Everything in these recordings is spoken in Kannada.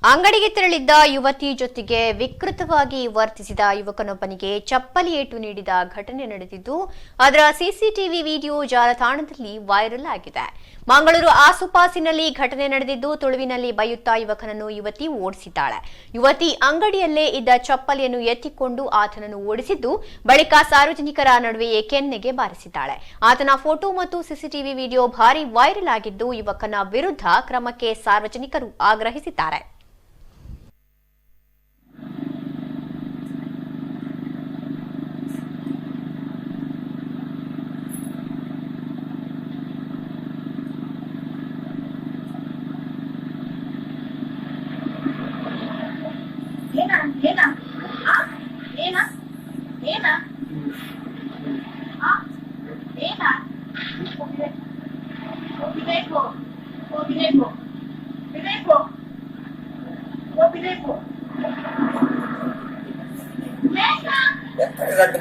ಅಂಗಡಿಗೆ ತೆರಳಿದ್ದ ಯುವತಿ ಜೊತೆಗೆ ವಿಕೃತವಾಗಿ ವರ್ತಿಸಿದ ಯುವಕನೊಬ್ಬನಿಗೆ ಚಪ್ಪಲಿ ಏಟು ನೀಡಿದ ಘಟನೆ ನಡೆದಿದ್ದು ಅದರ ಸಿಸಿಟಿವಿ ವಿಡಿಯೋ ಜಾಲತಾಣದಲ್ಲಿ ವೈರಲ್ ಆಗಿದೆ. ಮಂಗಳೂರು ಆಸುಪಾಸಿನಲ್ಲಿ ಘಟನೆ ನಡೆದಿದ್ದು ತುಳುವಿನಲ್ಲಿ ಬೈಯುತ್ತಾ ಯುವಕನನ್ನು ಯುವತಿ ಓಡಿಸಿದ್ದಾಳೆ. ಯುವತಿ ಅಂಗಡಿಯಲ್ಲೇ ಇದ್ದ ಚಪ್ಪಲಿಯನ್ನು ಎತ್ತಿಕೊಂಡು ಆತನನ್ನು ಓಡಿಸಿದ್ದು ಬಳಿಕ ಸಾರ್ವಜನಿಕರ ನಡುವೆಯೇ ಕೆನ್ನೆಗೆ ಬಾರಿಸಿದ್ದಾಳೆ. ಆತನ ಫೋಟೋ ಮತ್ತು ಸಿಸಿಟಿವಿ ವಿಡಿಯೋ ಭಾರಿ ವೈರಲ್ ಆಗಿದ್ದು ಯುವಕನ ವಿರುದ್ಧ ಕ್ರಮಕ್ಕೆ ಸಾರ್ವಜನಿಕರು ಆಗ್ರಹಿಸಿದ್ದಾರೆ.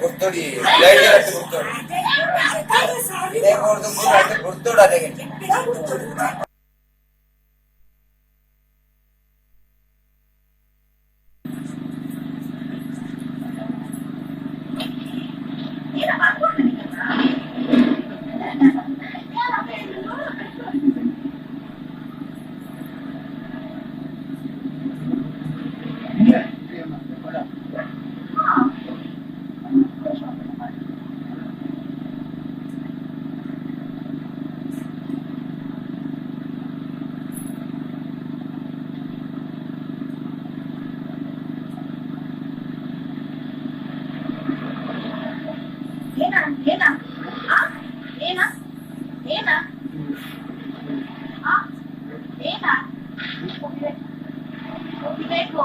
ಗುರ್ತೋಡಿ